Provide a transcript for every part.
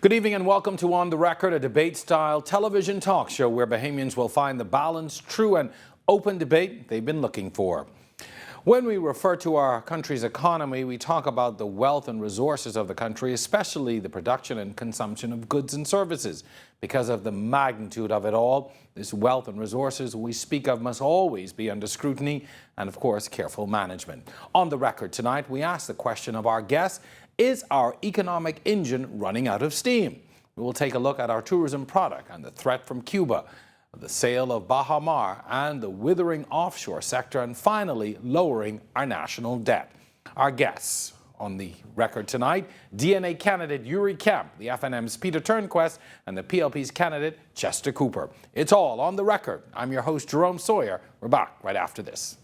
Good evening and welcome to On the Record, a debate-style television talk show where Bahamians will find the balanced, true and open debate they've been looking for. When we refer to our country's economy, we talk about the wealth and resources of the country, especially the production and consumption of goods and services. Because of the magnitude of it all, this wealth and resources we speak of must always be under scrutiny and, of course, careful management. On the Record tonight, we ask the question of our guests: is our economic engine running out of steam? We will take a look at our tourism product and the threat from Cuba, the sale of Baha Mar and the withering offshore sector, and finally, lowering our national debt. Our guests on the Record tonight: DNA candidate Yuri Kemp, the FNM's Peter Turnquest, and the PLP's candidate Chester Cooper. It's all on the Record. I'm your host, Jerome Sawyer. We're back right after this.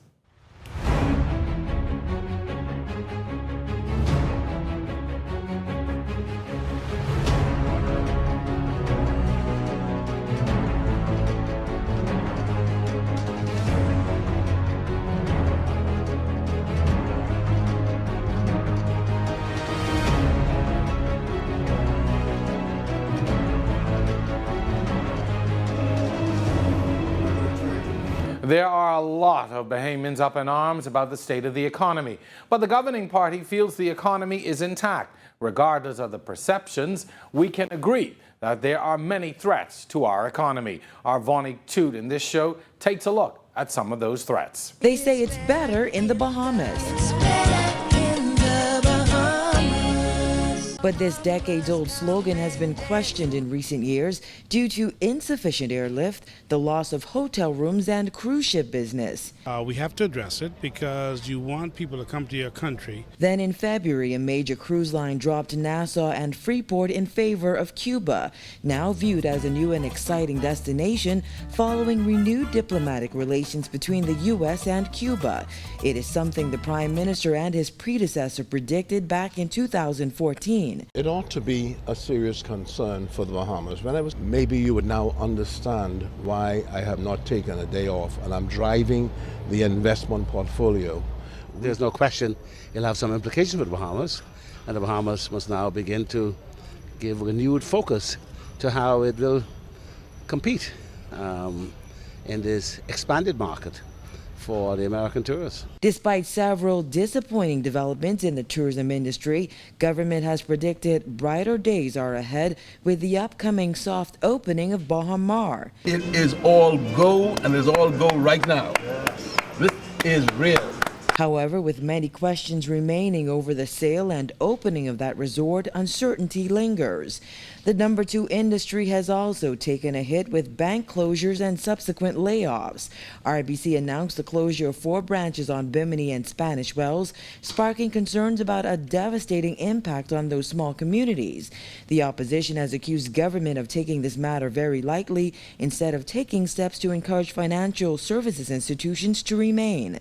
There are a lot of Bahamians up in arms about the state of the economy, but the governing party feels the economy is intact. Regardless of the perceptions, we can agree that there are many threats to our economy. Our Vonique Toot in this show takes a look at some of those threats. They say it's better in the Bahamas. But this decades-old slogan has been questioned in recent years due to insufficient airlift, the loss of hotel rooms, and cruise ship business. We have to address it because you want people to come to your country. Then in February, a major cruise line dropped Nassau and Freeport in favor of Cuba, now viewed as a new and exciting destination following renewed diplomatic relations between the U.S. and Cuba. It is something the Prime Minister and his predecessor predicted back in 2014. It ought to be a serious concern for the Bahamas. Maybe you would now understand why I have not taken a day off and I'm driving the investment portfolio. There's no question it'll have some implications for the Bahamas, and the Bahamas must now begin to give renewed focus to how it will compete in this expanded market for the American tourists. Despite several disappointing developments in the tourism industry, government has predicted brighter days are ahead with the upcoming soft opening of Baha Mar. It is all go, and it's all go right now. This is real. However, with many questions remaining over the sale and opening of that resort, uncertainty lingers. The number 2 industry has also taken a hit with bank closures and subsequent layoffs. RBC announced the closure of 4 branches on Bimini and Spanish Wells, sparking concerns about a devastating impact on those small communities. The opposition has accused government of taking this matter very lightly instead of taking steps to encourage financial services institutions to remain.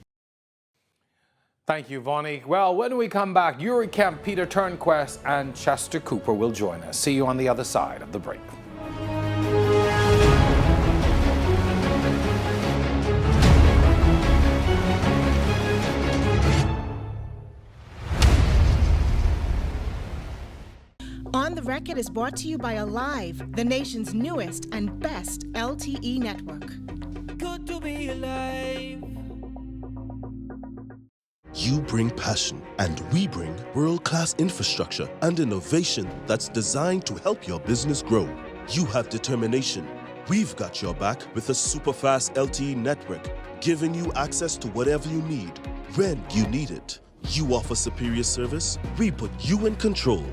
Thank you, Vonique. Well, when we come back, Yuri Kemp, Peter Turnquest, and Chester Cooper will join us. See you on the other side of the break. On the Record is brought to you by Alive, the nation's newest and best LTE network. Good to be alive. You bring passion, and we bring world-class infrastructure and innovation that's designed to help your business grow. You have determination. We've got your back with a super-fast LTE network, giving you access to whatever you need, when you need it. You offer superior service, we put you in control,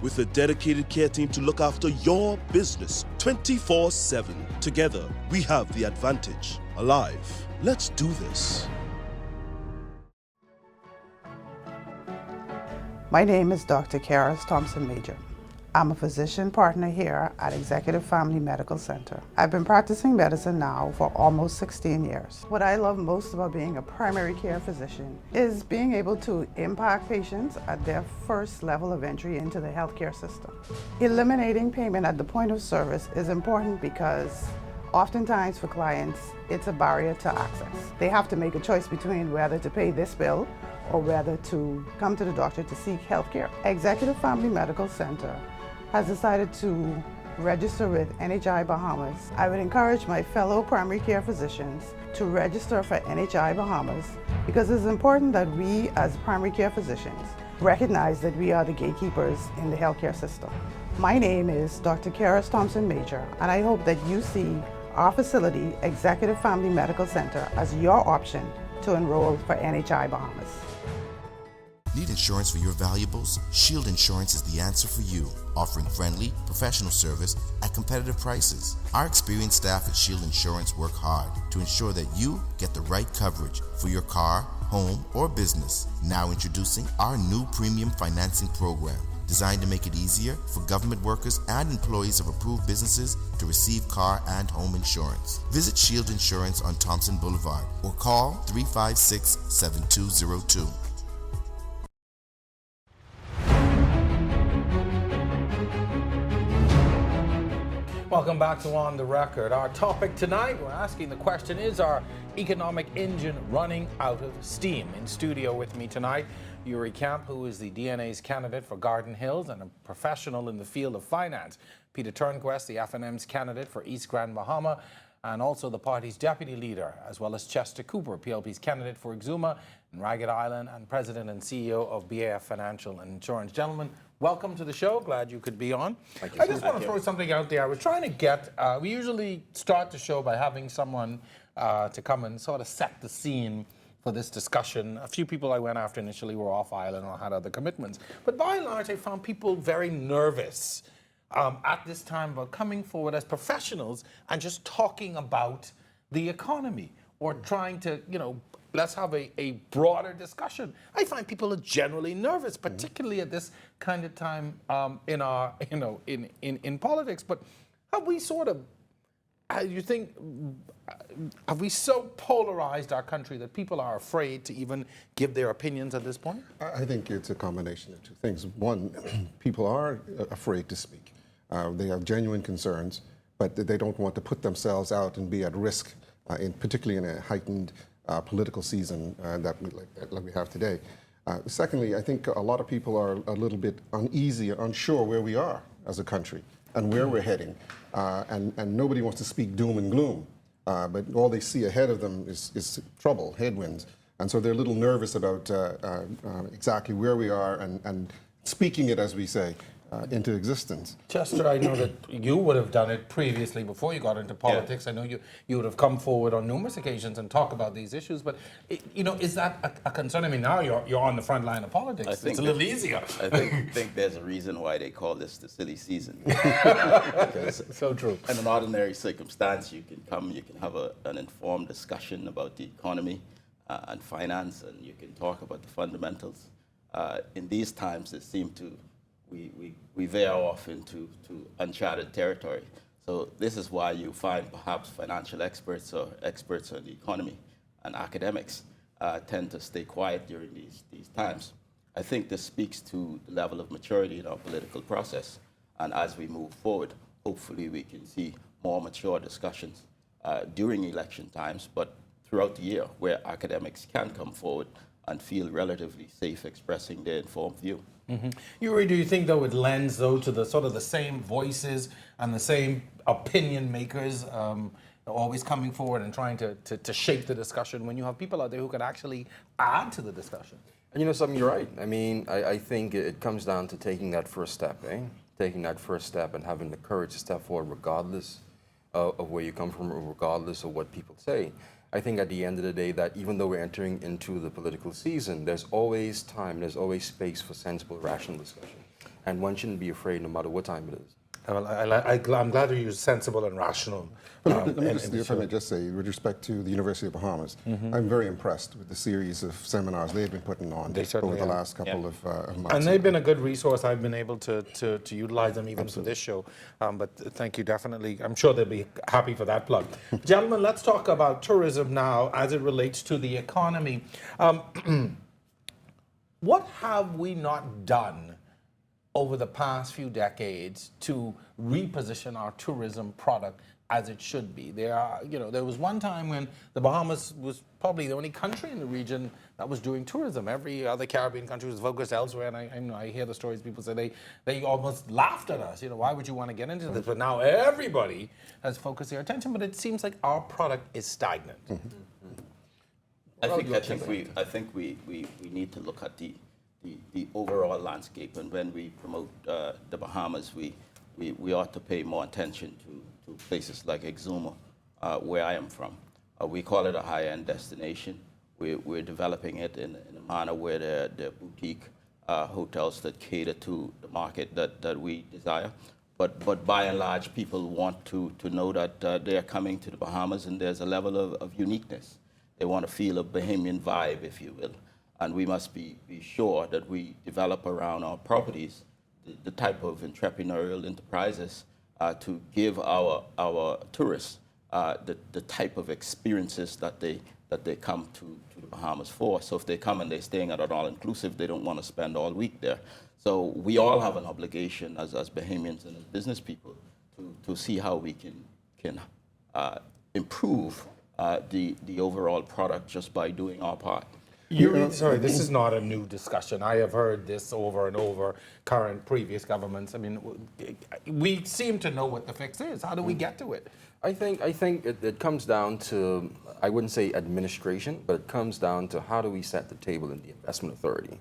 with a dedicated care team to look after your business 24/7. Together, we have the advantage. Alive. Let's do this. My name is Dr. Karis Thompson Major. I'm a physician partner here at Executive Family Medical Center. I've been practicing medicine now for almost 16 years. What I love most about being a primary care physician is being able to impact patients at their first level of entry into the healthcare system. Eliminating payment at the point of service is important because oftentimes for clients, it's a barrier to access. They have to make a choice between whether to pay this bill or whether to come to the doctor to seek health care. Executive Family Medical Center has decided to register with NHI Bahamas, I would encourage my fellow primary care physicians to register for NHI Bahamas because it's important that we as primary care physicians recognize that we are the gatekeepers in the healthcare system. My name is Dr. Karis Thompson Major, and I hope that you see our facility, Executive Family Medical Center, as your option to enroll for NHI Bahamas. Need insurance for your valuables? Shield Insurance is the answer for you, offering friendly, professional service at competitive prices. Our experienced staff at Shield Insurance work hard to ensure that you get the right coverage for your car, home, or business. Now introducing our new premium financing program, designed to make it easier for government workers and employees of approved businesses to receive car and home insurance. Visit Shield Insurance on Thompson Boulevard or call 356-7202. Welcome back to On the Record. Our topic tonight, we're asking the question, is our economic engine running out of steam? In studio with me tonight, Yuri Camp, who is the DNA's candidate for Garden Hills and a professional in the field of finance. Peter Turnquest, the FNM's candidate for East Grand Bahama, and also the party's deputy leader, as well as Chester Cooper, PLP's candidate for Exuma and Ragged Island, and president and CEO of BAF Financial and Insurance. Gentlemen, welcome to the show. Glad you could be on. Thank you. I just want to throw something out there. I was trying to get, we usually start the show by having someone to come and sort of set the scene for this discussion. A few people I went after initially were off island or had other commitments. But by and large, I found people very nervous at this time about coming forward as professionals and just talking about the economy or trying to, let's have a broader discussion. I find people are generally nervous, particularly at this kind of time in our, in politics. But have we sort of, you think, have we so polarized our country that people are afraid to even give their opinions at this point? I think it's a combination of two things. One, people are afraid to speak. They have genuine concerns, but they don't want to put themselves out and be at risk, particularly in a heightened political season like we have today. Secondly, I think a lot of people are a little bit uneasy, unsure where we are as a country and where we're heading, and nobody wants to speak doom and gloom, but all they see ahead of them is trouble, headwinds, and so they're a little nervous about exactly where we are and speaking it, as we say, into existence. Chester, I know that you would have done it previously before you got into politics. Yeah. I know you would have come forward on numerous occasions and talk about these issues, but is that a concern? I mean, now you're on the front line of politics. It's a little easier. I think there's a reason why they call this the silly season. So true. In an ordinary circumstance, you can have an informed discussion about the economy and finance, and you can talk about the fundamentals. In these times, it seems we veer off into uncharted territory. So this is why you find perhaps financial experts or experts on the economy and academics tend to stay quiet during these times. I think this speaks to the level of maturity in our political process. And as we move forward, hopefully we can see more mature discussions during election times, but throughout the year where academics can come forward and feel relatively safe expressing their informed view. Mm-hmm. Yuri, do you think, though, it lends, though, to the sort of the same voices and the same opinion makers always coming forward and trying to shape the discussion when you have people out there who can actually add to the discussion? And something, you're right. I mean, I think it comes down to taking that first step, Taking that first step and having the courage to step forward regardless of where you come from, regardless of what people say. I think at the end of the day that even though we're entering into the political season, there's always time, there's always space for sensible, rational discussion. And one shouldn't be afraid no matter what time it is. Well, I'm glad you use sensible and rational. Let me if I may just say, with respect to the University of Bahamas, I'm very impressed with the series of seminars they've been putting on over the last couple of months. And they've been a good resource. I've been able to utilize them even for this show. But thank you, definitely. I'm sure they'll be happy for that plug. Gentlemen, let's talk about tourism now as it relates to the economy. What have we not done over the past few decades to reposition our tourism product as it should be. There was one time when the Bahamas was probably the only country in the region that was doing tourism. Every other Caribbean country was focused elsewhere, and I hear the stories people say they almost laughed at us. Why would you want to get into this? But now everybody has focused their attention, but it seems like our product is stagnant. I think we need to look at the overall landscape, and when we promote the Bahamas, we ought to pay more attention to places like Exuma, where I am from. We call it a high-end destination. We're developing it in a manner where they're boutique hotels that cater to the market that we desire. But by and large, people want to know that they're coming to the Bahamas and there's a level of uniqueness. They want to feel a Bahamian vibe, if you will. And we must be sure that we develop around our properties the type of entrepreneurial enterprises to give our tourists the type of experiences that they come to the Bahamas for. So if they come and they're staying at an all-inclusive, they don't want to spend all week there. So we all have an obligation as Bahamians and as business people to see how we can improve the overall product just by doing our part. Sorry, this is not a new discussion. I have heard this over and over, current, previous governments. I mean, we seem to know what the fix is. How do we get to it? I think it comes down to, I wouldn't say administration, but it comes down to how do we set the table in the investment authority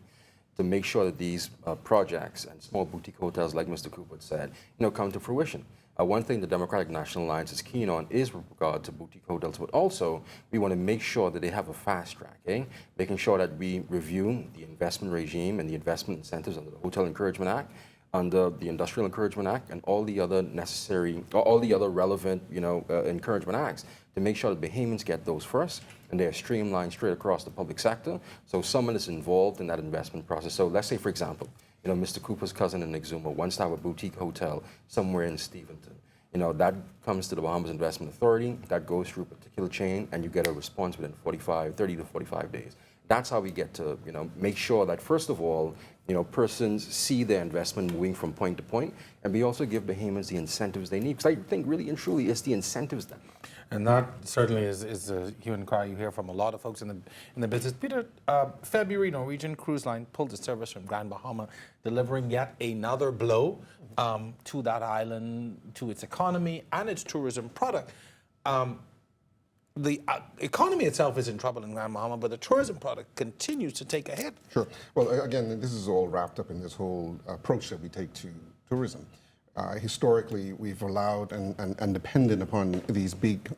to make sure that these projects and small boutique hotels, like Mr. Cooper said, come to fruition. One thing the Democratic National Alliance is keen on is with regard to boutique hotels, but also we want to make sure that they have a fast track, making sure that we review the investment regime and the investment incentives under the Hotel Encouragement Act, under the Industrial Encouragement Act, and all the other relevant, encouragement acts to make sure that Bahamians get those first, and they are streamlined straight across the public sector, so someone is involved in that investment process. So let's say, for example, Mr. Cooper's cousin in Exuma wants to have a boutique hotel somewhere in Steventon. That comes to the Bahamas Investment Authority, that goes through a particular chain, and you get a response within 30 to 45 days. That's how we get to, make sure that, first of all, persons see their investment moving from point to point, and we also give Bahamians the incentives they need. Because I think really and truly it's the incentives that matter. And that certainly is a hue and cry you hear from a lot of folks in the business. Peter, February, Norwegian Cruise Line pulled the service from Grand Bahama, delivering yet another blow to that island, to its economy and its tourism product. The economy itself is in trouble in Grand Bahama, but the tourism product continues to take a hit. Sure. Well, again, this is all wrapped up in this whole approach that we take to tourism. Historically, we've allowed and depended upon these big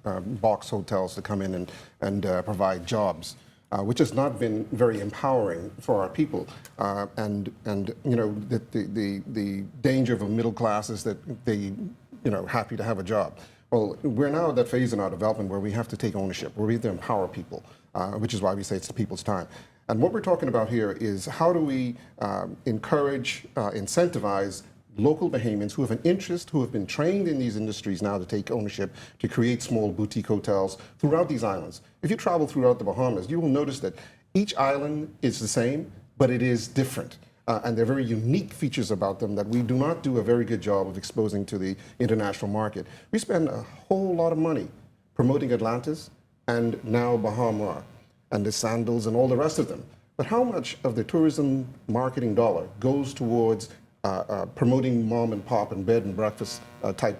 box hotels to come in and provide jobs, which has not been very empowering for our people. And the danger of a middle class is that they, happy to have a job. Well, we're now at that phase in our development where we have to take ownership, where we have to empower people, which is why we say it's the people's time. And what we're talking about here is how do we encourage, incentivize local Bahamians who have an interest, who have been trained in these industries now to take ownership, to create small boutique hotels throughout these islands. If you travel throughout the Bahamas, you will notice that each island is the same, but it is different. And there are very unique features about them that we do not do a very good job of exposing to the international market. We spend a whole lot of money promoting Atlantis and now Bahama and the Sandals and all the rest of them. But how much of the tourism marketing dollar goes towards promoting mom and pop and bed and breakfast type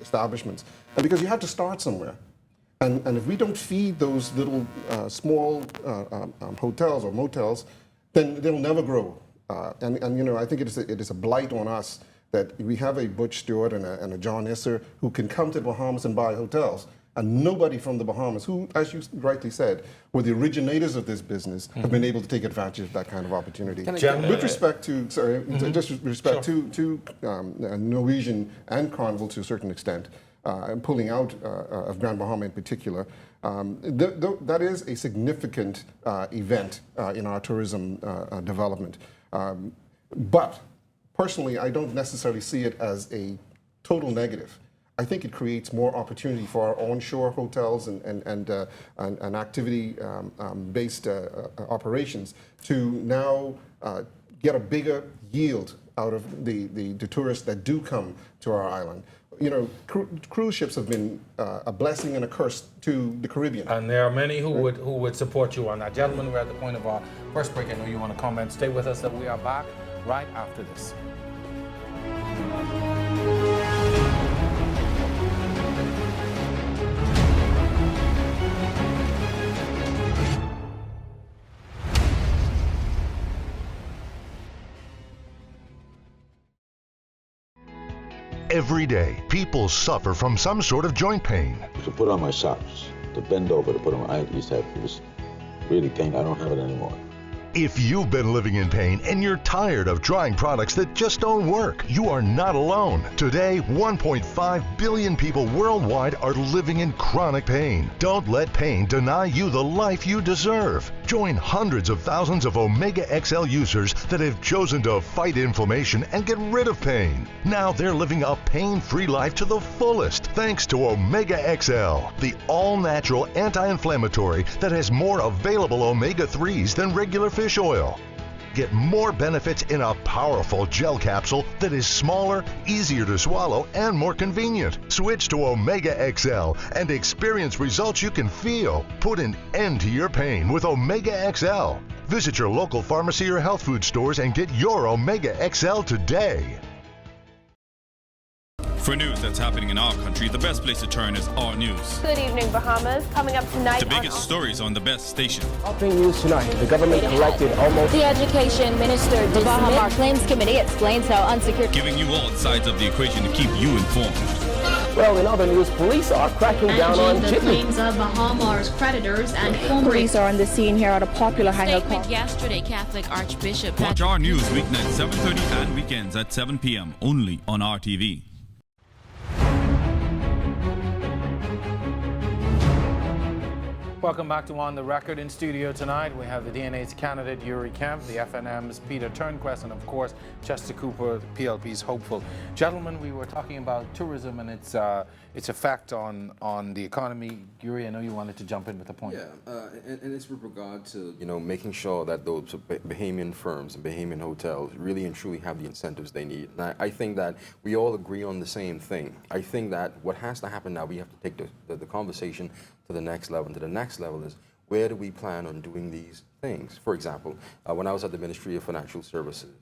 establishments? And because you have to start somewhere. And if we don't feed those little small hotels or motels, then they'll never grow. I think it is a blight on us that we have a Butch Stewart and a John Isser who can come to the Bahamas and buy hotels. And nobody from the Bahamas, who, as you rightly said, were the originators of this business, have been able to take advantage of that kind of opportunity. With respect to, just with respect to Norwegian and Carnival to a certain extent, and pulling out of Grand Bahama in particular, that is a significant event in our tourism development. But personally, I don't necessarily see it as a total negative. I think it creates more opportunity for our onshore hotels and activity-based operations to now get a bigger yield out of the tourists that do come to our island. You know, cruise ships have been a blessing and a curse to the Caribbean. And there are many who would support you on that. Gentlemen, we're at the point of our first break. I know you want to comment. Stay with us, that we are back right after this. Every day, people suffer from some sort of joint pain. To put on my socks, to bend over to put on, I used to have, it was really pain. I don't have it anymore. If you've been living in pain and you're tired of trying products that just don't work, you are not alone. Today, 1.5 billion people worldwide are living in chronic pain. Don't let pain deny you the life you deserve. Join hundreds of thousands of Omega XL users that have chosen to fight inflammation and get rid of pain. Now they're living a pain-free life to the fullest thanks to Omega XL, the all-natural anti-inflammatory that has more available omega-3s than regular fish oil. Get more benefits in a powerful gel capsule that is smaller, easier to swallow, and more convenient. Switch to Omega XL and experience results you can feel. Put an end to your pain with Omega XL. Visit your local pharmacy or health food stores and get your Omega XL today. For news that's happening in our country, the best place to turn is Our News. Good evening, Bahamas. Coming up tonight. The biggest stories on the best station. Helping news tonight. The government collected almost. The Education Minister. The Bahamar Claims Committee explains how unsecured. Giving you all sides of the equation to keep you informed. Well, in other news, police are cracking down on the claims of Bahamar's creditors and former. Police are on the scene here at a popular hangout. Statement yesterday, Catholic Archbishop. Watch Our News weeknights 7:30 and weekends at 7 p.m. only on RTV. Welcome back to On the Record. In studio tonight, we have the DNA's candidate Yuri Kemp, the FNM's Peter Turnquest, and of course, Chester Cooper, the PLP's hopeful. Gentlemen, we were talking about tourism and its effect on the economy. Yuri, I know you wanted to jump in with a point. Yeah, and it's with regard to, making sure that those Bahamian firms and Bahamian hotels really and truly have the incentives they need. And I think that we all agree on the same thing. I think that what has to happen now, we have to take the conversation to the next level. And to the next level is, where do we plan on doing these things? For example, when I was at the Ministry of Financial Services,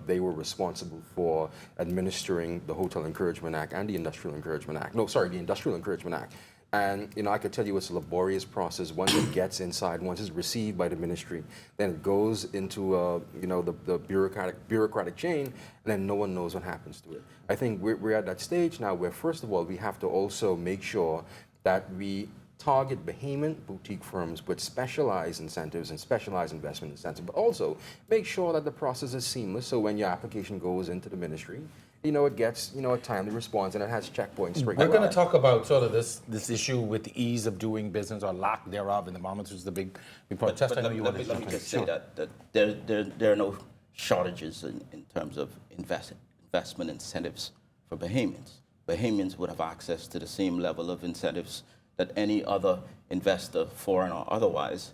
they were responsible for administering the Hotel Encouragement Act and the Industrial Encouragement Act. No, sorry, the Industrial Encouragement Act. And I could tell you it's a laborious process. Once it gets inside, once it's received by the ministry, then it goes into the bureaucratic chain, and then no one knows what happens to it. I think we're at that stage now where, first of all, we have to also make sure that we target Bahamian boutique firms with specialized incentives and specialized investment incentives, but also make sure that the process is seamless, so when your application goes into the ministry, it gets a timely response and it has checkpoints straight away. We're going to talk about sort of this issue with the ease of doing business or lack thereof in the Bahamas, which is the big point. Chester, I know you want to jump in. Let me just say that there are no shortages in terms of investment incentives for Bahamians. Bahamians would have access to the same level of incentives that any other investor, foreign or otherwise,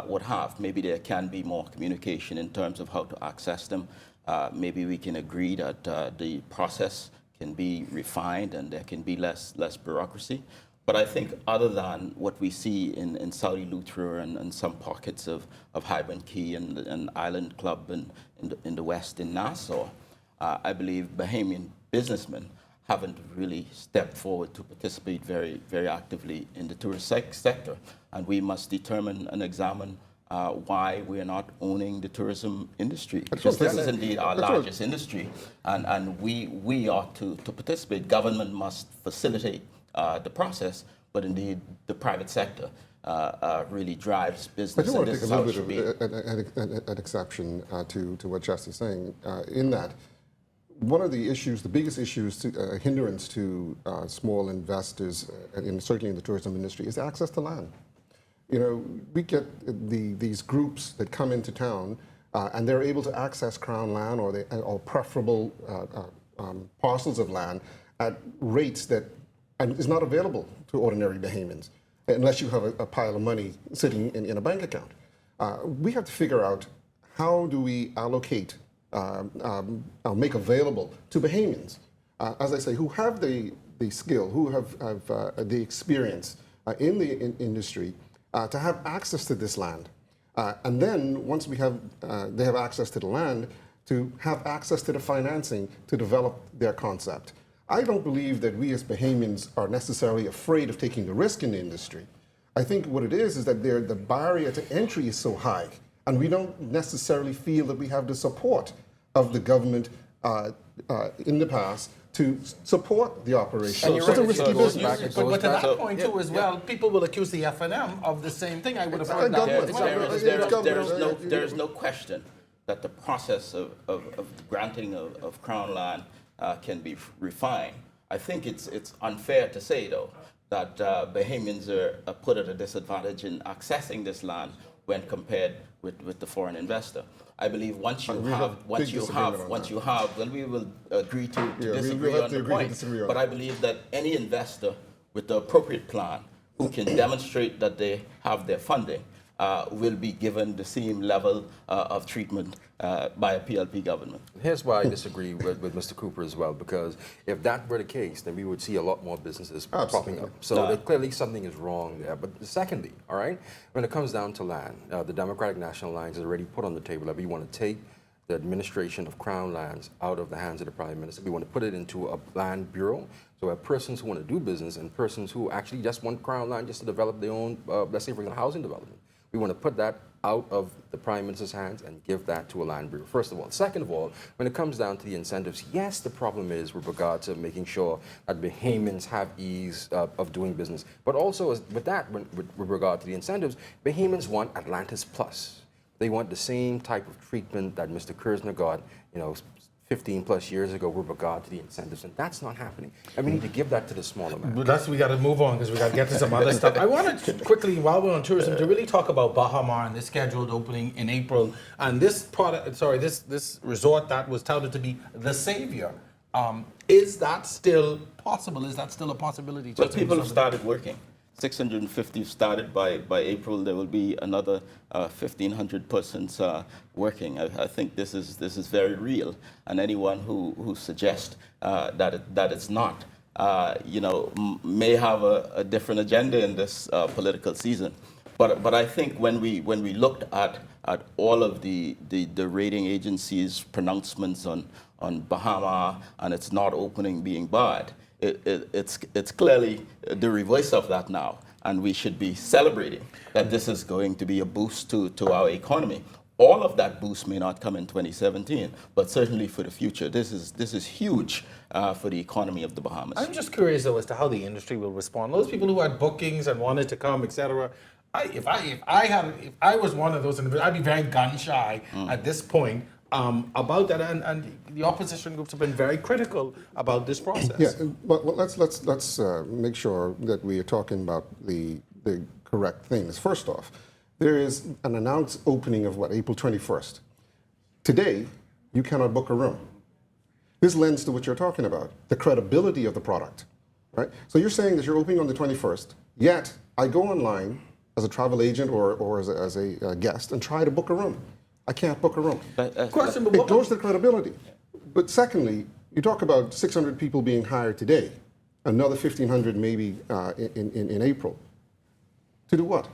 would have. Maybe there can be more communication in terms of how to access them. Maybe we can agree that the process can be refined and there can be less bureaucracy. But I think other than what we see in Saudi Lutra and some pockets of Highland Key and Island Club in the West in Nassau, I believe Bahamian businessmen haven't really stepped forward to participate very, very actively in the tourist sector. And we must determine and examine why we are not owning the tourism industry. Because this is indeed our largest industry, and we ought to participate. Government must facilitate the process, but indeed the private sector really drives business. I do want to take a little bit of an exception to what Chester is saying, in that one of the issues, the biggest issues, hindrance to small investors, certainly in the tourism industry, is access to land. We get these groups that come into town, and they're able to access Crown land or preferable parcels of land at rates that is not available to ordinary Bahamians, unless you have a pile of money sitting in a bank account. We have to figure out, how do we allocate make available to Bahamians, as I say, who have the skill, who have the experience in the industry, to have access to this land. And then once they have access to the land, to have access to the financing to develop their concept. I don't believe that we as Bahamians are necessarily afraid of taking the risk in the industry. I think what it is that the barrier to entry is so high, and we don't necessarily feel that we have the support of the government in the past to support the operation. It's a risky business. But to that point too as well, people will accuse the F&M of the same thing. I would have heard that. There's no question that the process of granting of Crown land can be refined. I think it's unfair to say, though, that Bahamians are put at a disadvantage in accessing this land when compared with the foreign investor. I believe once you have, well, we will agree to disagree on the point. But I believe that any investor with the appropriate plan who can demonstrate that they have their funding will be given the same level of treatment by a PLP government. Here's why I disagree with Mr. Cooper as well, because if that were the case, then we would see a lot more businesses popping up. So clearly something is wrong there. But secondly, all right, when it comes down to land, the Democratic National Alliance has already put on the table that we want to take the administration of Crown lands out of the hands of the Prime Minister. We want to put it into a land bureau, so we have persons who want to do business and persons who actually just want Crown land just to develop their own, let's say, for example, housing development. We want to put that out of the Prime Minister's hands and give that to a land bureau, first of all. Second of all, when it comes down to the incentives, yes, the problem is with regard to making sure that Bahamians have ease of doing business. But also with that, with regard to the incentives, Bahamians want Atlantis Plus. They want the same type of treatment that Mr. Kersner got, 15 plus years ago with regard to the incentives, and that's not happening. And we need to give that to the smaller man. But we got to move on because we got to get to some other stuff. I wanted to quickly, while we're on tourism, to really talk about Baha Mar and the scheduled opening in April. And this this resort that was touted to be the savior. Is that still possible? Is that still a possibility? Well, people have started working. 650 started by April. There will be another 1,500 persons working. I think this is very real, and anyone who suggests that it's not, may have a different agenda in this political season. But I think when we looked at all of the rating agencies' pronouncements on Bahama and its not opening being barred, it's clearly the reverse of that now, and we should be celebrating that this is going to be a boost to our economy. All of that boost may not come in 2017, but certainly for the future, this is huge for the economy of the Bahamas. I'm just curious though as to how the industry will respond. Those people who had bookings and wanted to come, etc. If I was one of those individuals, I'd be very gun shy at this point. About that, and the opposition groups have been very critical about this process. Yeah, but let's make sure that we are talking about the correct things. First off, there is an announced opening of April 21st. Today, you cannot book a room. This lends to what you're talking about, the credibility of the product, right? So you're saying that you're opening on the 21st, yet I go online as a travel agent or as a guest and try to book a room. I can't book a room. It goes to credibility. But secondly, you talk about 600 people being hired today, another 1,500 maybe in April. To do what?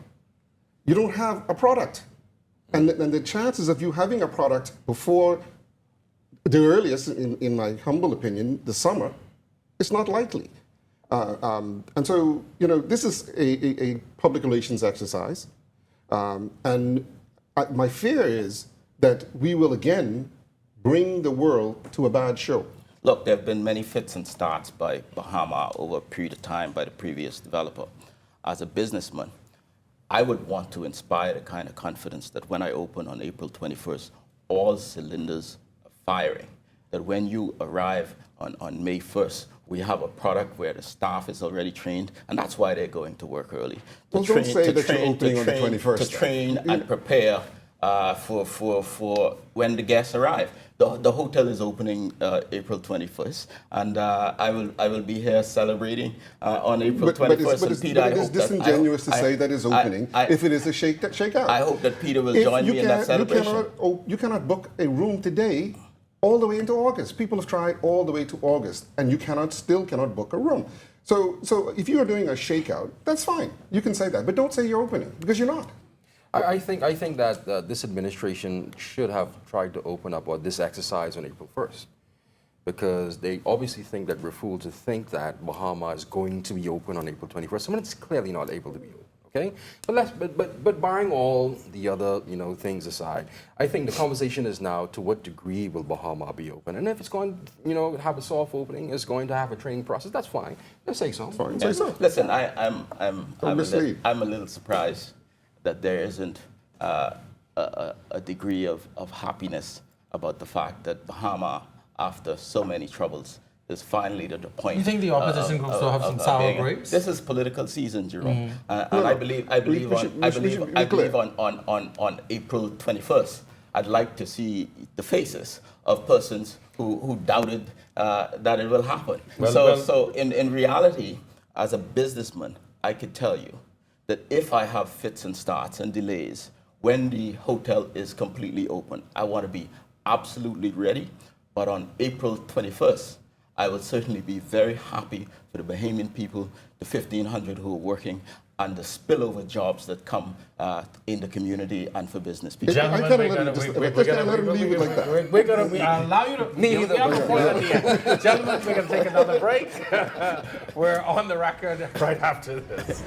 You don't have a product. And the chances of you having a product before the earliest, in my humble opinion, the summer, it's not likely. And so, this is a public relations exercise. And my fear is that we will again bring the world to a bad show. Look, there have been many fits and starts by Bahama over a period of time by the previous developer. As a businessman, I would want to inspire the kind of confidence that when I open on April 21st, all cylinders are firing. That when you arrive on May 1st, we have a product where the staff is already trained, and that's why they're going to work early. Well, don't say that you're opening on the 21st. To train and prepare for when the guests arrive. The hotel is opening April 21st, and I will be here celebrating on April 21st. But it is disingenuous to say that it's opening if it is a shakeout. I hope that Peter will join me in that celebration. You cannot book a room today all the way into August. People have tried all the way to August, and you still cannot book a room. So if you are doing a shakeout, that's fine. You can say that, but don't say you're opening, because you're not. I think that this administration should have tried to open up this exercise on April 1st, because they obviously think that we're fooled to think that Bahama is going to be open on April 21st. I mean, it's clearly not able to be open. Okay, but barring all the other things aside, I think the conversation is now to what degree will Bahama be open, and if it's going have a soft opening, it's going to have a training process. That's fine. Let's say so. Fine. Say so. Listen, I'm a little surprised that there isn't a degree of happiness about the fact that Bahama, after so many troubles, is finally to the point. You think the opposition groups will have some sour grapes? This is political season, Jerome, and I believe on April 21st, I'd like to see the faces of persons who doubted that it will happen. So in reality, as a businessman, I could tell you that if I have fits and starts and delays when the hotel is completely open, I want to be absolutely ready. But on April 21st, I will certainly be very happy for the Bahamian people, the 1,500 who are working, and the spillover jobs that come in the community and for business people. Gentlemen, we're going to allow you to... Gentlemen, we're going to take another break. We're on the record right after this.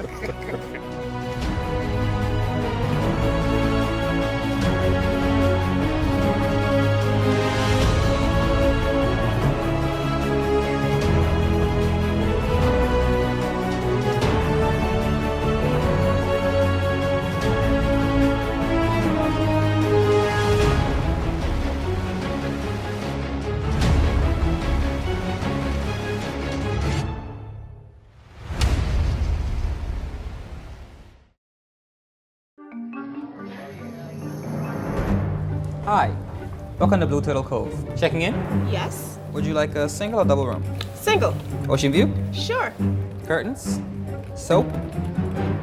Hi, welcome to Blue Turtle Cove. Checking in? Yes. Would you like a single or double room? Single. Ocean view? Sure. Curtains? Soap?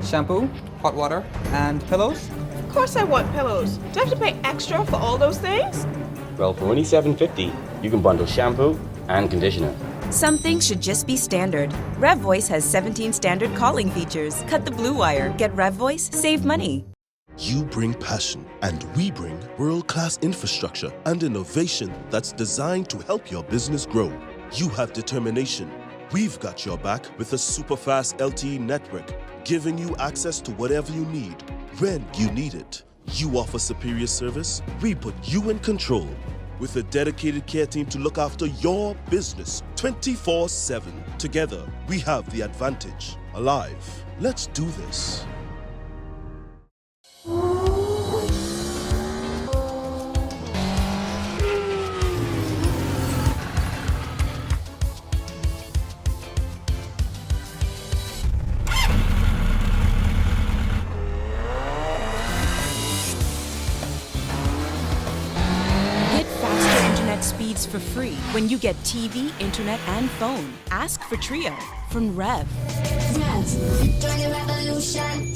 Shampoo? Hot water? And pillows? Of course I want pillows. Do I have to pay extra for all those things? Well, for only $7.50, you can bundle shampoo and conditioner. Some things should just be standard. Rev Voice has 17 standard calling features. Cut the blue wire. Get Rev Voice, save money. You bring passion, and we bring world-class infrastructure and innovation that's designed to help your business grow. You have determination. We've got your back with a super-fast LTE network, giving you access to whatever you need, when you need it. You offer superior service, we put you in control. With a dedicated care team to look after your business 24/7. Together, we have the advantage. Alive. Let's do this. Speeds for free when you get TV, internet, and phone. Ask for Trio from Rev. Rev, join the revolution.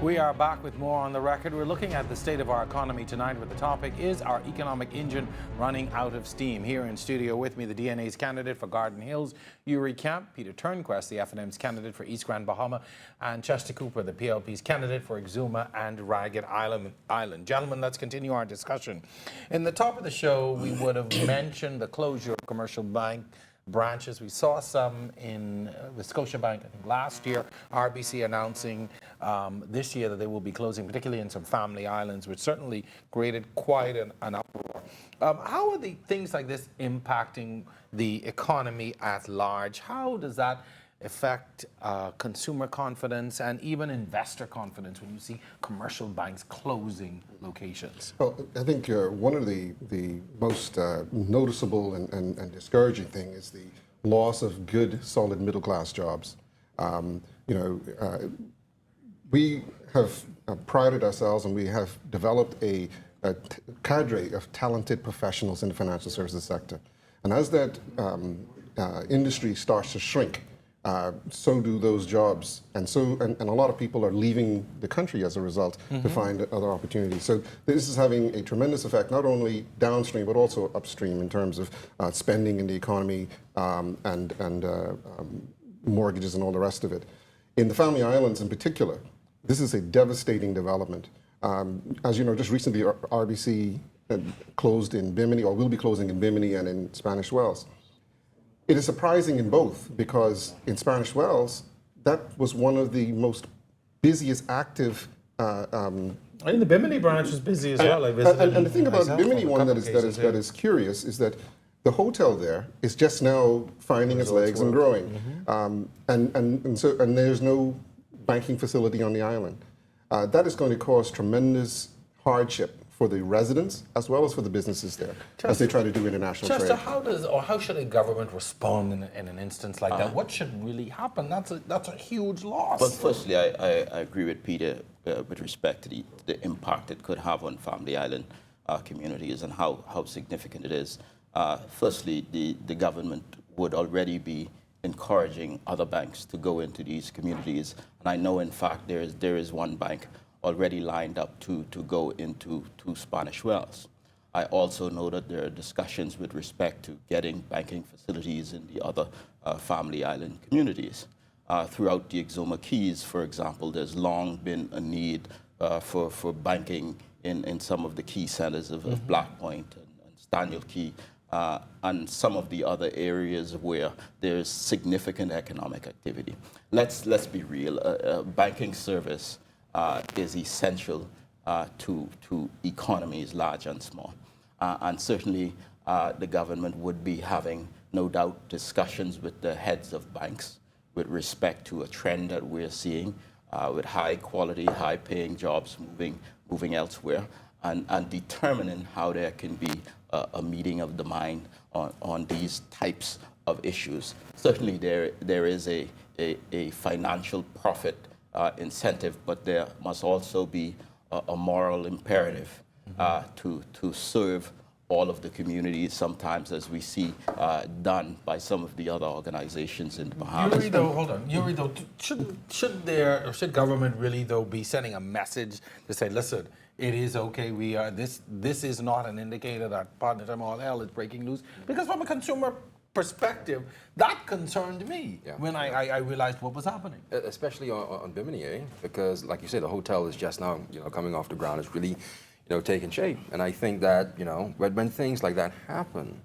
We are back with more on the record. We're looking at the state of our economy tonight, where the topic is our economic engine running out of steam. Here in studio with me, the DNA's candidate for Garden Hills, Yuri Camp, Peter Turnquest, the FNM's candidate for East Grand Bahama, and Chester Cooper, the PLP's candidate for Exuma and Ragged Island. Gentlemen, let's continue our discussion. In the top of the show, we would have mentioned the closure of commercial bank branches. We saw some with Scotiabank, I think last year, RBC announcing this year that they will be closing, particularly in some family islands, which certainly created quite an uproar. How are the things like this impacting the economy at large? How does that affect consumer confidence and even investor confidence when you see commercial banks closing locations? Well, I think one of the most noticeable and discouraging thing is the loss of good, solid middle-class jobs. We have prided ourselves, and we have developed a cadre of talented professionals in the financial services sector. And as that industry starts to shrink, so do those jobs, and a lot of people are leaving the country as a result to find other opportunities. So this is having a tremendous effect, not only downstream but also upstream in terms of spending in the economy and mortgages and all the rest of it. In the Family Islands in particular, this is a devastating development. As you know, just recently RBC closed in Bimini, or will be closing in Bimini and in Spanish Wells. It is surprising in both because in Spanish Wells, that was one of the most busiest active. I think the Bimini branch is busy as well. And the thing about Bimini one that is curious is that the hotel there is just now finding its legs and growing, and there's no banking facility on the island. That is going to cause tremendous hardship for the residents as well as for the businesses there as they try to do international trade. How should a government respond in an instance like that? What should really happen? That's a huge loss. Well, firstly, I agree with Peter with respect to the impact it could have on Family Island communities and how significant it is. Firstly, the government would already be encouraging other banks to go into these communities, and I know in fact there is one bank already lined up to go into Spanish Wells. I also know that there are discussions with respect to getting banking facilities in the other Family Island communities. Throughout the Exuma Keys, for example, there's long been a need for banking in some of the key centers of Black Point and Staniel Key, and some of the other areas where there's significant economic activity. Let's be real, banking service is essential to economies large and small. And certainly the government would be having, no doubt, discussions with the heads of banks with respect to a trend that we're seeing with high quality, high paying jobs moving elsewhere, and determining how there can be a meeting of the mind on these types of issues. Certainly there is a financial profit incentive, but there must also be a moral imperative to serve all of the communities, sometimes as we see done by some of the other organizations in the Bahamas. Yuri, though, should government really though be sending a message to say, listen, it is okay. We are this is not an indicator that partnership all hell is breaking loose, because from a consumer perspective, that concerned me when I realized what was happening. Especially on Bimini, because like you said, the hotel is just now coming off the ground. It's really taking shape, and I think that when things like that happen,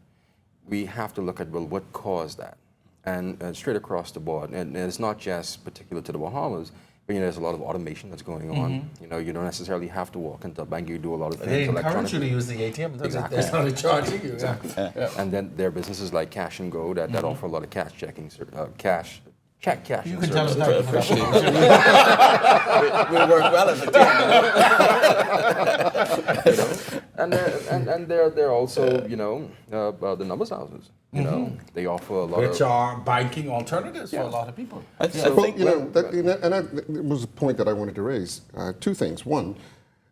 we have to look at, well, what caused that, and straight across the board. And it's not just particular to the Bahamas. But there's a lot of automation that's going on. You don't necessarily have to walk into a bank. You do a lot of things. They encourage you to use the ATM. Exactly. It's not charging you. Exactly. Yeah. And then there are businesses like Cash and Go that offer a lot of cash checking, cash cashing. You can tell us that. We work well as a team. And there are also the numbers houses. They offer a lot which are banking alternatives for a lot of people. That was a point that I wanted to raise. Two things. One,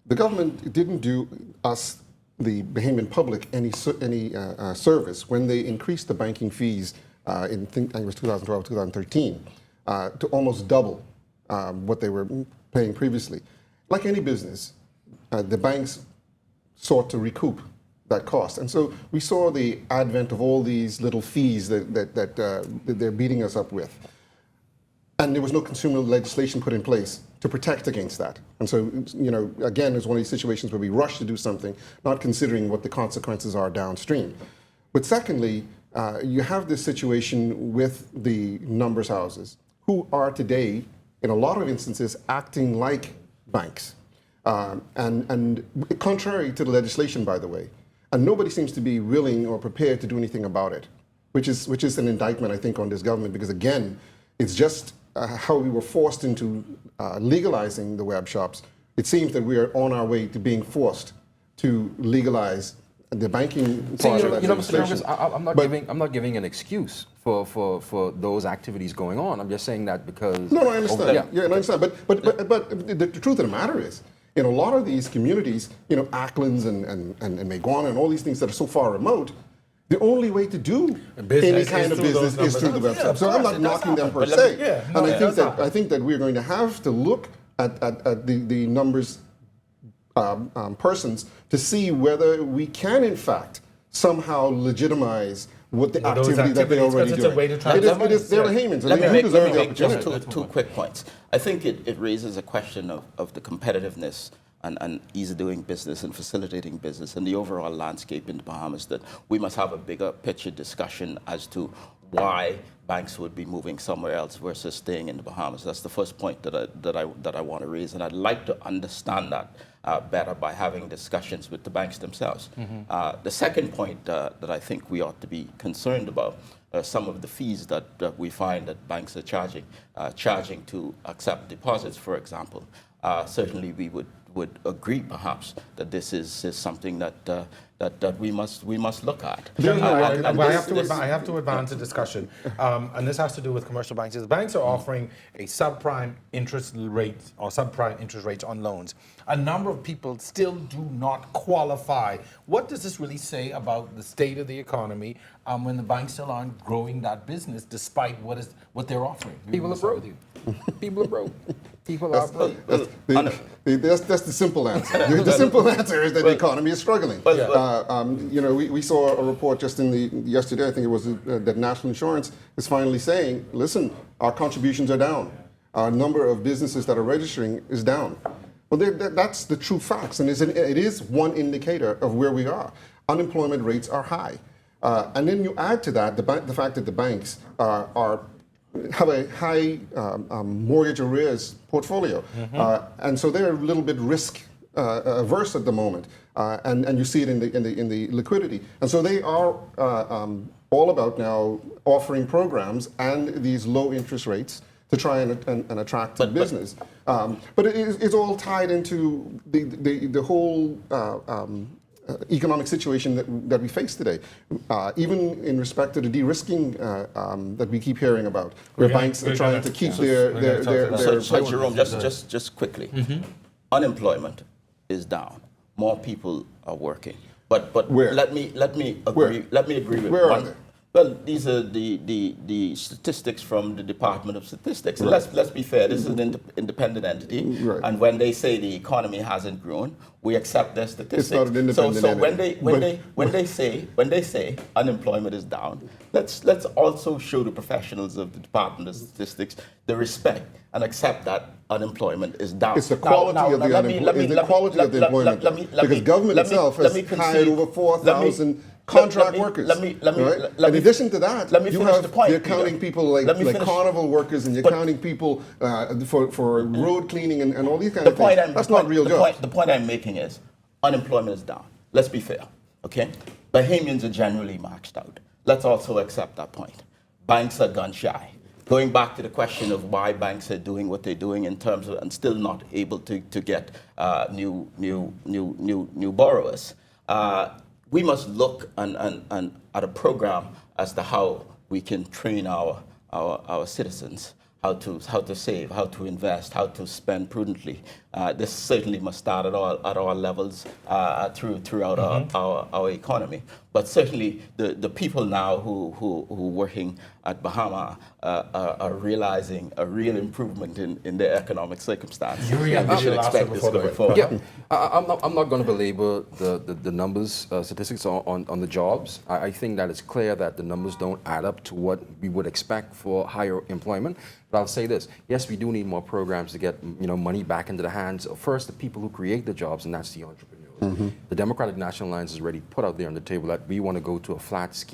the government didn't do us, the Bahamian public, any service when they increased the banking fees in, I think it was 2012, 2013, to almost double what they were paying previously. Like any business, the banks sought to recoup that cost. And so we saw the advent of all these little fees that they're beating us up with. And there was no consumer legislation put in place to protect against that. And so, again, it's one of these situations where we rush to do something, not considering what the consequences are downstream. But secondly, you have this situation with the numbers houses, who are today, in a lot of instances, acting like banks. And contrary to the legislation, by the way. And nobody seems to be willing or prepared to do anything about it, which is an indictment, I think, on this government, because again, it's just how we were forced into legalizing the web shops. It seems that we are on our way to being forced to legalize the banking part of that legislation. I'm not giving an excuse for those activities going on. I'm just saying that because... No, I understand. I understand. But the truth of the matter is, in a lot of these communities, Acklands and Meguana and all these things that are so far remote, The only way to do any kind of business is through the website. Yeah, so I'm not knocking them per se. I think that we're going to have to look at the numbers persons to see whether we can in fact somehow legitimize what the activity that they're already doing. It is their Bahamians, and they deserve the opportunity. Just two quick points. I think it raises a question of the competitiveness and ease of doing business and facilitating business and the overall landscape in the Bahamas, that we must have a bigger picture discussion as to why banks would be moving somewhere else versus staying in the Bahamas. That's the first point that I want to raise, and I'd like to understand that better by having discussions with the banks themselves. The second point that I think we ought to be concerned about some of the fees that we find that banks are charging to accept deposits, for example. Certainly we would agree perhaps that this is something that we must look at. I have to advance the discussion, and this has to do with commercial banks. The banks are offering a subprime interest rate or subprime interest rates on loans. A number of people still do not qualify. What does this really say about the state of the economy when the banks still aren't growing that business despite what they're offering? People are broke. People are broke. People are broke. That's the simple answer. The simple answer is that the economy is struggling. We saw a report just yesterday, I think it was, that National Insurance is finally saying, listen, our contributions are down. Our number of businesses that are registering is down. Well, that's the true facts, and it is one indicator of where we are. Unemployment rates are high. And then you add to that the fact that the banks have a high mortgage arrears portfolio. And so they're a little bit risk averse at the moment. And you see it in the liquidity. And so they are all about now offering programs and these low interest rates to try and attract business. But it's all tied into the whole economic situation that we face today, even in respect to the de-risking that we keep hearing about, where banks are trying to keep their So Jerome, just quickly, unemployment is down. More people are working, but where? Let me agree. Let me agree with where one. Are they? Well, these are the statistics from the Department of Statistics. Right. Let's be fair. This is an independent entity, right. And when they say the economy hasn't grown, we accept their statistics. It's not an independent entity. So when they say unemployment is down, let's also show the professionals of the Department of Statistics the respect and accept that unemployment is down. It's the quality of the unemployment. It's the quality of the employment, because government itself has hired over 4,000 contract workers. In addition to that, you have the accounting people like carnival workers, and the accounting people for road cleaning and all these kind of things. That's not real jobs. The point I'm making is unemployment is down. Let's be fair, okay? Bahamians are generally maxed out. Let's also accept that point. Banks are gun shy. Going back to the question of why banks are doing what they're doing in terms of and still not able to get new borrowers. We must look at a program as to how we can train our citizens how to save, how to invest, how to spend prudently. This certainly must start at all levels throughout our economy. But certainly the people now who working at Bahama are realizing a real improvement in their economic circumstance. You should expect this going forward. Yeah, I'm not going to belabor the numbers, statistics on the jobs. I think that it's clear that the numbers don't add up to what we would expect for higher employment. But I'll say this: yes, we do need more programs to get money back into the hands of first the people who create the jobs, and that's the entrepreneurs. The Democratic National Alliance has already put out there on the table that we want to go to a flat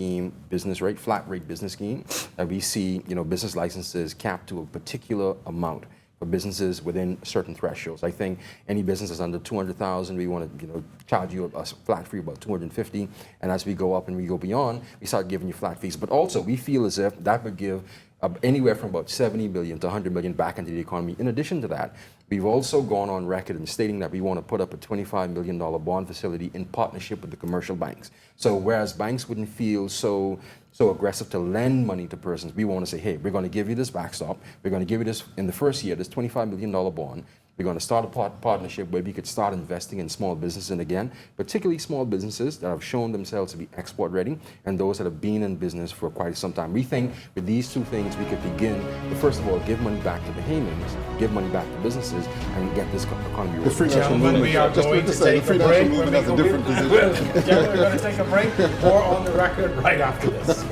rate business scheme, that we see business licenses capped to a particular amount for businesses within certain thresholds. I think any business that's under 200,000, we want to charge you a flat fee about 250, and as we go up and we go beyond, we start giving you flat fees. But also, we feel as if that would give anywhere from about 70 million to 100 million back into the economy. In addition to that, we've also gone on record in stating that we want to put up a $25 million bond facility in partnership with the commercial banks. So whereas banks wouldn't feel so aggressive to lend money to persons, we want to say, hey, we're going to give you this backstop. We're going to give you this in the first year, this $25 million bond. We're going to start a partnership where we could start investing in small businesses, and again, particularly small businesses that have shown themselves to be export ready and those that have been in business for quite some time. We think with these two things we could begin to, first of all, give money back to Bahamians, give money back to businesses, and get this economy. The free national movement, we are just going to to say, take the free a national break. movement has a different position. We're going to take a break. More on the record right after this.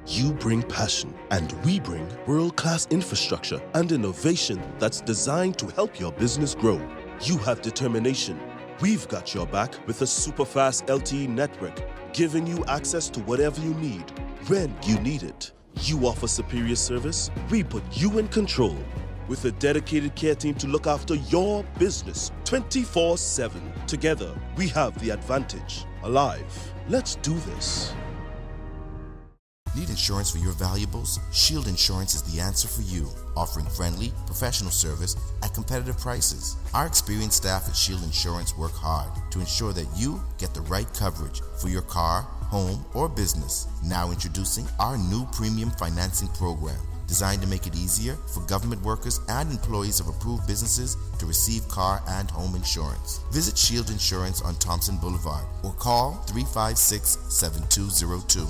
You bring passion, and we bring world-class infrastructure and innovation that's designed to help your business grow. You have determination. We've got your back with a super-fast LTE network, giving you access to whatever you need, when you need it. You offer superior service, we put you in control. With a dedicated care team to look after your business 24/7. Together, we have the advantage. Alive. Let's do this. Need insurance for your valuables? Shield Insurance is the answer for you, offering friendly, professional service at competitive prices. Our experienced staff at Shield Insurance work hard to ensure that you get the right coverage for your car, home, or business. Now introducing our new premium financing program, designed to make it easier for government workers and employees of approved businesses to receive car and home insurance. Visit Shield Insurance on Thompson Boulevard or call 356-7202.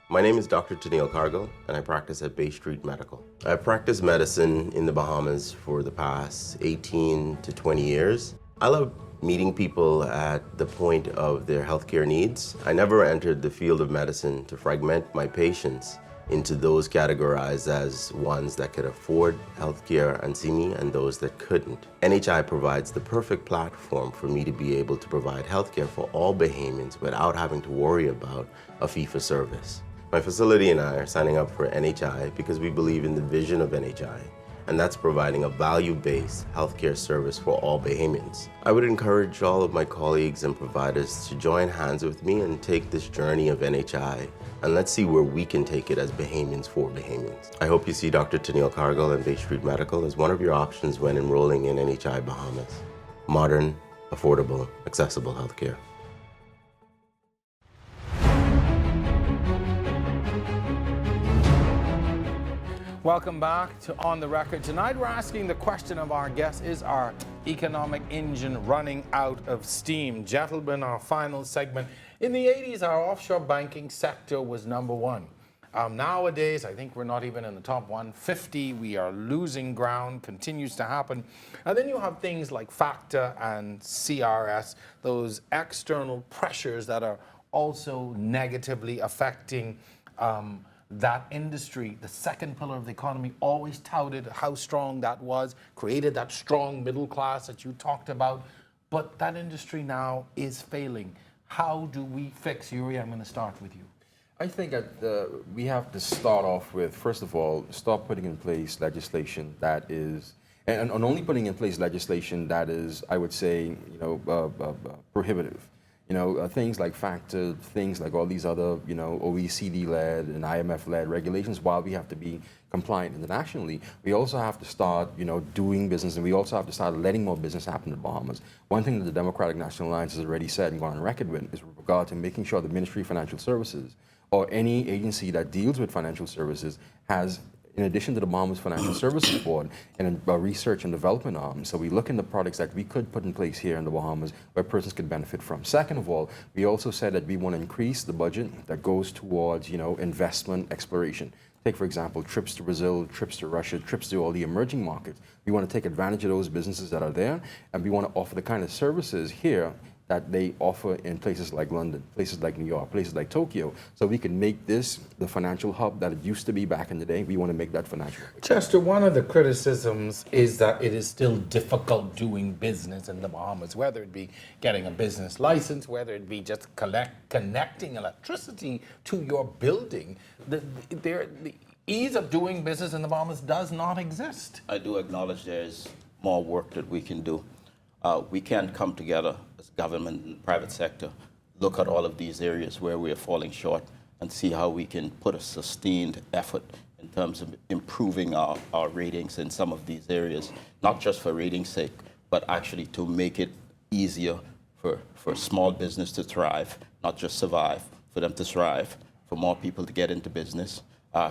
My name is Dr. Tennille Cargill, and I practice at Bay Street Medical. I've practiced medicine in the Bahamas for the past 18 to 20 years. I love meeting people at the point of their healthcare needs. I never entered the field of medicine to fragment my patients into those categorized as ones that could afford healthcare and see me and those that couldn't. NHI provides the perfect platform for me to be able to provide healthcare for all Bahamians without having to worry about a fee-for-service. My facility and I are signing up for NHI because we believe in the vision of NHI, and that's providing a value-based healthcare service for all Bahamians. I would encourage all of my colleagues and providers to join hands with me and take this journey of NHI, and let's see where we can take it as Bahamians for Bahamians. I hope you see Dr. Tennille Cargill and Bay Street Medical as one of your options when enrolling in NHI Bahamas. Modern, affordable, accessible healthcare. Welcome back to On the Record. Tonight we're asking the question of our guest, is our economic engine running out of steam? Gentlemen, our final segment. In the 80s, our offshore banking sector was number one. Nowadays, I think we're not even in the top 150. We are losing ground, continues to happen. And then you have things like FACTA and CRS, those external pressures that are also negatively affecting that industry. The second pillar of the economy, always touted how strong that was, created that strong middle class that you talked about, but that industry now is failing. How do we fix? Yuri, I'm going to start with you. I think that we have to start off with, first of all, start putting in place legislation that is, and only putting in place legislation that is, I would say, prohibitive. Things like FACTA, things like all these other, OECD-led and IMF-led regulations, while we have to be compliant internationally, we also have to start, doing business, and we also have to start letting more business happen in the Bahamas. One thing that the Democratic National Alliance has already said and gone on record with is with regard to making sure the Ministry of Financial Services or any agency that deals with financial services has, in addition to the Bahamas Financial Services Board, and a research and development arm. So we look into products that we could put in place here in the Bahamas where persons could benefit from. Second of all, we also said that we want to increase the budget that goes towards, investment exploration. Take, for example, trips to Brazil, trips to Russia, trips to all the emerging markets. We want to take advantage of those businesses that are there, and we want to offer the kind of services here that they offer in places like London, places like New York, places like Tokyo. So we can make this the financial hub that it used to be back in the day. We want to make that financial hub. Chester, one of the criticisms is that it is still difficult doing business in the Bahamas, whether it be getting a business license, whether it be just connecting electricity to your building. The ease of doing business in the Bahamas does not exist. I do acknowledge there's more work that we can do. We can't come together as government and private sector, look at all of these areas where we are falling short and see how we can put a sustained effort in terms of improving our ratings in some of these areas, not just for ratings' sake, but actually to make it easier for small business to thrive, not just survive, for them to thrive, for more people to get into business,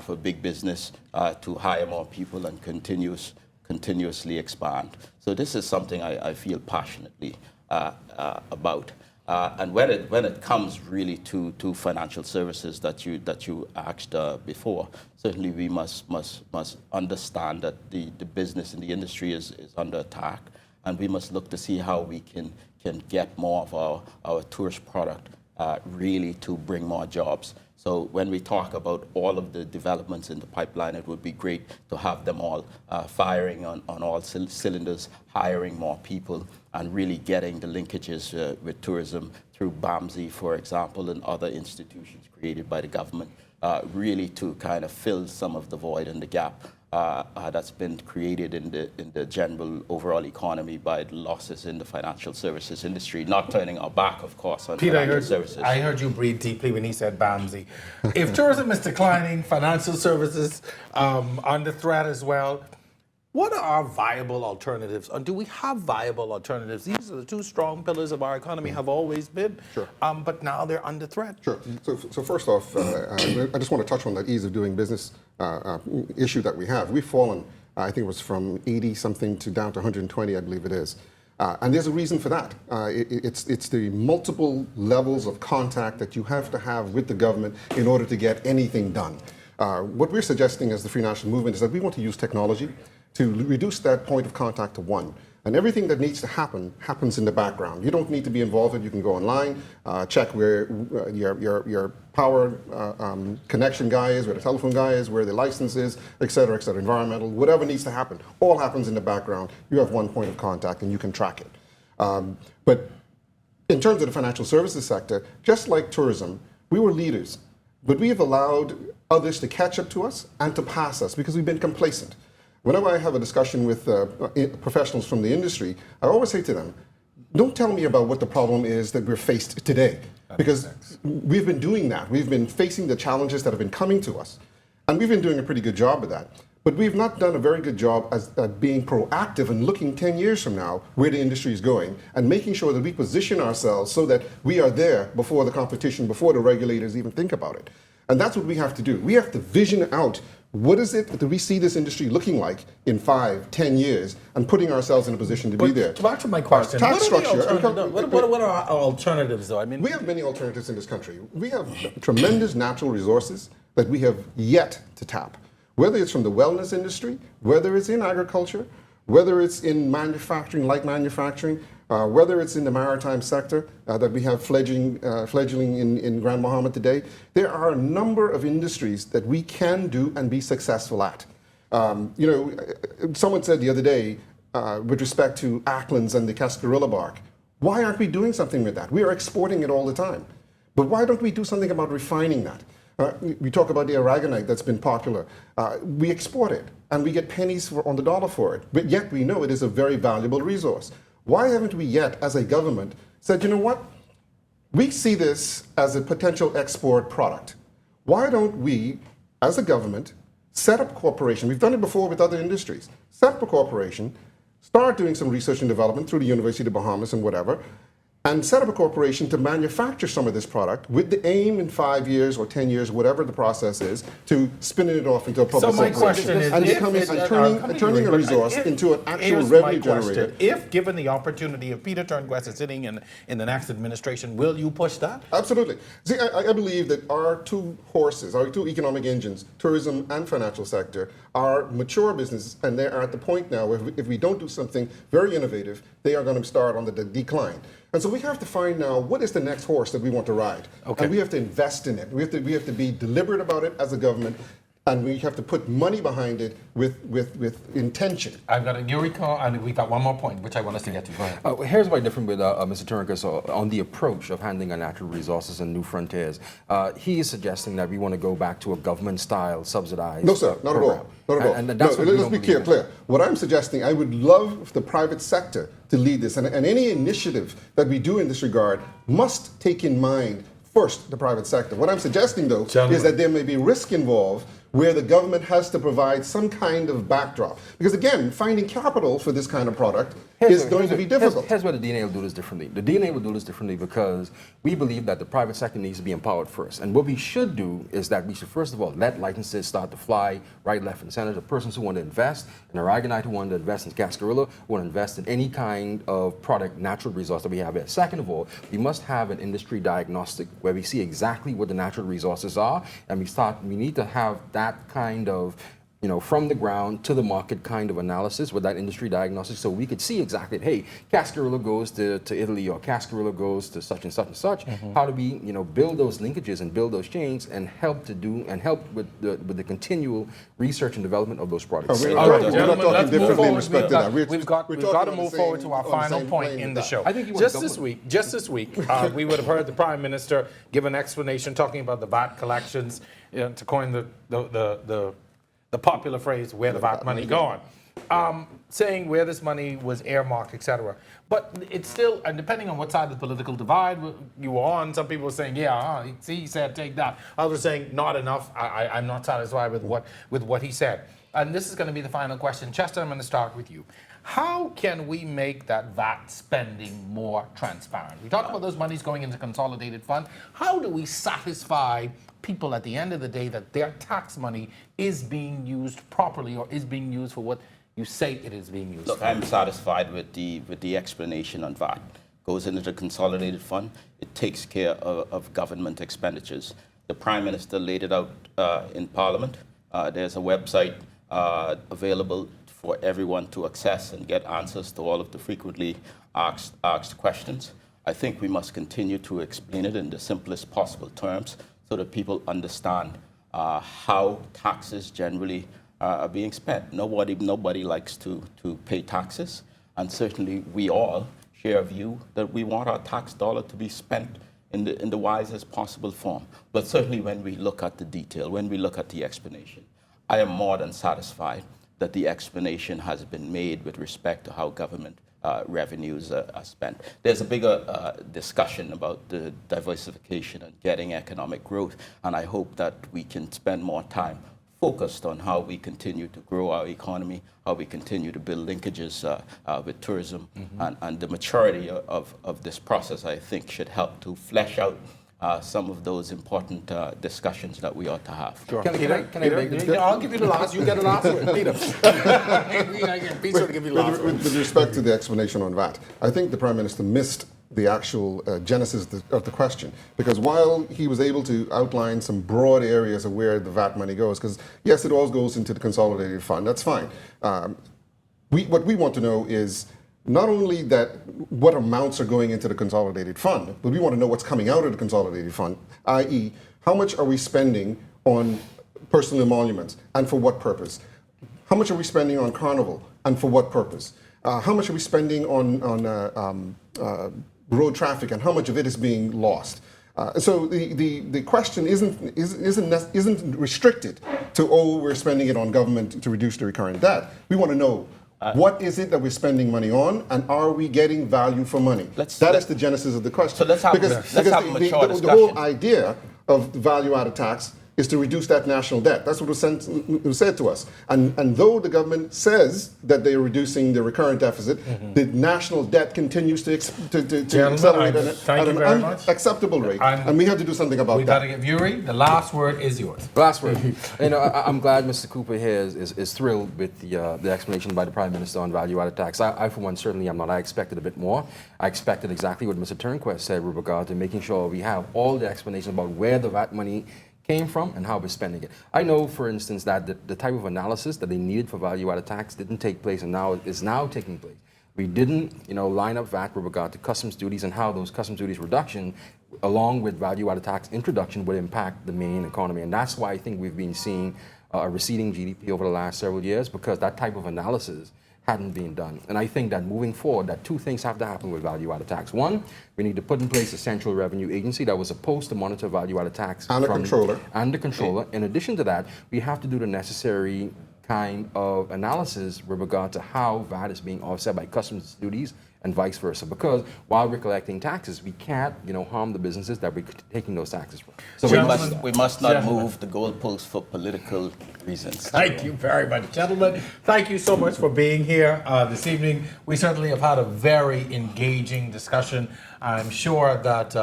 for big business to hire more people and continuously expand. So this is something I feel passionately about. And when it comes really to financial services that you asked before, certainly we must understand that the business and the industry is under attack, and we must look to see how we can get more of our tourist product really to bring more jobs. So when we talk about all of the developments in the pipeline, it would be great to have them all firing on all cylinders, hiring more people, and really getting the linkages with tourism through BAMSI, for example, and other institutions created by the government, really to kind of fill some of the void and the gap that's been created in the general overall economy by the losses in the financial services industry, not turning our back, of course, on Peter, financial services. I heard you breathe deeply when he said BAMSI. If tourism is declining, financial services under threat as well, what are our viable alternatives? Or do we have viable alternatives? These are the two strong pillars of our economy, have always been, sure. But now they're under threat. Sure. So first off, I just want to touch on that ease of doing business issue that we have. We've fallen, I think it was from 80-something to down to 120, I believe it is. And there's a reason for that. It's the multiple levels of contact that you have to have with the government in order to get anything done. What we're suggesting as the Free National Movement is that we want to use technology to reduce that point of contact to one. And everything that needs to happen happens in the background. You don't need to be involved in it. You can go online, check where your power connection guy is, where the telephone guy is, where the license is, et cetera, environmental, whatever needs to happen. All happens in the background. You have one point of contact and you can track it. But in terms of the financial services sector, just like tourism, we were leaders. But we have allowed others to catch up to us and to pass us because we've been complacent. Whenever I have a discussion with professionals from the industry, I always say to them, don't tell me about what the problem is that we're faced today, because we've been doing that. We've been facing the challenges that have been coming to us, and we've been doing a pretty good job of that. But we've not done a very good job at being proactive and looking 10 years from now where the industry is going and making sure that we position ourselves so that we are there before the competition, before the regulators even think about it. And that's what we have to do. We have to vision out what is it that we see this industry looking like in 5, 10 years and putting ourselves in a position to be there. Back to my question. Tax structure. What are our alternatives, though? I mean, we have many alternatives in this country. We have tremendous natural resources that we have yet to tap, whether it's from the wellness industry, whether it's in agriculture, whether it's in manufacturing, light manufacturing, whether it's in the maritime sector that we have fledgling in Grand Bahama today. There are a number of industries that we can do and be successful at. Someone said the other day, with respect to Acklands and the Cascarilla bark, why aren't we doing something with that? We are exporting it all the time. But why don't we do something about refining that? We talk about the aragonite that's been popular. We export it, and we get pennies on the dollar for it. But yet we know it is a very valuable resource. Why haven't we yet, as a government, said, you know what? We see this as a potential export product. Why don't we, as a government, set up a corporation? We've done it before with other industries. Set up a corporation, start doing some research and development through the University of the Bahamas and whatever, and set up a corporation to manufacture some of this product with the aim in 5 years or 10 years, whatever the process is, to spinning it off into a public corporation. So my question is, and turning a resource into an actual revenue generator. If given the opportunity, if Peter Turnquest is sitting in the next administration, will you push that? Absolutely. See, I believe that our two horses, our two economic engines, tourism and financial sector, are mature businesses, and they are at the point now where if we don't do something very innovative, they are going to start on the decline. And so we have to find now what is the next horse that we want to ride. Okay. And we have to invest in it. We have to be deliberate about it as a government. and we have to put money behind it with intention. I've got a Eureka, and we've got one more point, which I want us to get to. Go ahead. Here's why different with Mr. Turnker on the approach of handling our natural resources and new frontiers. He is suggesting that we want to go back to a government-style subsidized No, sir, not program. at all. Not at all. And that's what let's be clear. What I'm suggesting, I would love the private sector to lead this, and any initiative that we do in this regard must take in mind first the private sector. What I'm suggesting, though, is that there may be risk involved where the government has to provide some kind of backdrop. Because again, finding capital for this kind of product is going to be difficult. Here's why the DNA will do this differently. The DNA will do this differently because we believe that the private sector needs to be empowered first. And what we should do is that we should first of all let licenses start to fly right, left, and center. The persons who want to invest, and Aragonite who want to invest in Cascarilla, who want to invest in any kind of product, natural resource that we have here. Second of all, we must have an industry diagnostic where we see exactly what the natural resources are, and we need to have that kind of, from the ground to the market kind of analysis with that industry diagnosis, so we could see exactly, hey, Cascarilla goes to Italy, or Cascarilla goes to such and such and such. How do we, build those linkages and build those chains and help with the continual research and development of those products. We're not talking differently in respect to that. We've got to move forward to our final point in the show. I think just this week, we would have heard the Prime Minister give an explanation talking about the VAT collections, to coin the popular phrase, where the VAT money going, saying where this money was earmarked, etc. But it's still, and depending on what side of the political divide you were on, some people were saying, he said take that. Others saying not enough. I'm not satisfied with what he said. And this is going to be the final question. Chester, I'm going to start with you. How can we make that VAT spending more transparent? We talked about those monies going into consolidated fund. How do we satisfy people at the end of the day that their tax money is being used properly, or is being used for what you say it is being used Look, for? I'm satisfied with the explanation on VAT. Goes into the consolidated fund. It takes care of government expenditures. The Prime Minister laid it out in Parliament. There's a website available for everyone to access and get answers to all of the frequently asked questions. I think we must continue to explain it in the simplest possible terms so that people understand how taxes generally are being spent. Nobody likes to pay taxes, and certainly we all share a view that we want our tax dollar to be spent in the wisest possible form. But certainly when we look at the detail, when we look at the explanation, I am more than satisfied that the explanation has been made with respect to how government revenues are spent. There's a bigger discussion about the diversification and getting economic growth, and I hope that we can spend more time focused on how we continue to grow our economy, how we continue to build linkages with tourism, and the maturity of this process, I think, should help to flesh out some of those important discussions that we ought to have. Sure. Can I make I'll give you the last. You get the last word, Peter. With respect to the explanation on VAT, I think the Prime Minister missed the actual genesis of the question, because while he was able to outline some broad areas of where the VAT money goes, because yes, it all goes into the consolidated fund, that's fine. What we want to know is not only that what amounts are going into the consolidated fund, but we want to know what's coming out of the consolidated fund, i.e., how much are we spending on personal emoluments and for what purpose? How much are we spending on Carnival and for what purpose? How much are we spending on road traffic and how much of it is being lost? So the question isn't restricted to, we're spending it on government to reduce the recurrent debt. We want to know what is it that we're spending money on, and are we getting value for money? That is the genesis of the question. So let's have a mature discussion. The whole idea of the value-added tax is to reduce that national debt. That's what was said to us. And though the government says that they're reducing the recurrent deficit, the national debt continues to accelerate at an unacceptable rate. And we have to do something about that. We've got to give Yuri, the last word is yours. Last word. I'm glad Mr. Cooper here is thrilled with the explanation by the Prime Minister on value-added tax. I, for one, certainly am not. I expected a bit more. I expected exactly what Mr. Turnquist said with regard to making sure we have all the explanation about where the VAT money came from and how we're spending it. I know, for instance, that the type of analysis that they needed for value-added tax didn't take place, and now is now taking place. We didn't, line up VAT with regard to customs duties and how those customs duties reduction, along with value-added tax introduction, would impact the main economy, and that's why I think we've been seeing a receding GDP over the last several years because that type of analysis hadn't been done. And I think that moving forward, that two things have to happen with value-added tax. One, we need to put in place a central revenue agency that was supposed to monitor value-added tax. And a controller. And the controller. In addition to that, we have to do the necessary kind of analysis with regard to how VAT is being offset by customs duties and vice versa. Because while we're collecting taxes, we can't, harm the businesses that we're taking those taxes from. So we must not move the goalposts for political reasons. Thank you very much, gentlemen. Thank you so much for being here this evening. We certainly have had a very engaging discussion. I'm sure that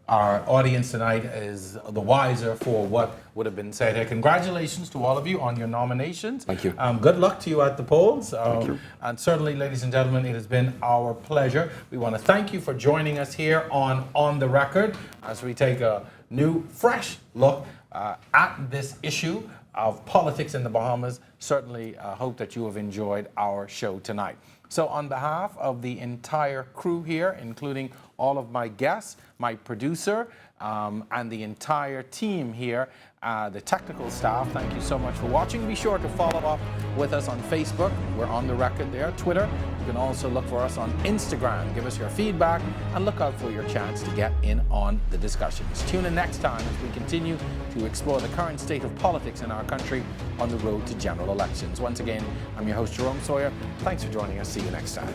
our audience tonight is the wiser for what would have been said here. Congratulations to all of you on your nominations. Thank you. Good luck to you at the polls. Thank you. And certainly, ladies and gentlemen, it has been our pleasure. We want to thank you for joining us here on the Record as we take a new, fresh look at this issue of politics in the Bahamas. Certainly hope that you have enjoyed our show tonight. So on behalf of the entire crew here, including all of my guests, my producer, and the entire team here, the technical staff, thank you so much for watching. Be sure to follow up with us on Facebook. We're on the Record there. Twitter. You can also look for us on Instagram. Give us your feedback and look out for your chance to get in on the discussions. Tune in next time as we continue to explore the current state of politics in our country on the road to general elections. Once again, I'm your host, Jerome Sawyer. Thanks for joining us. See you next time.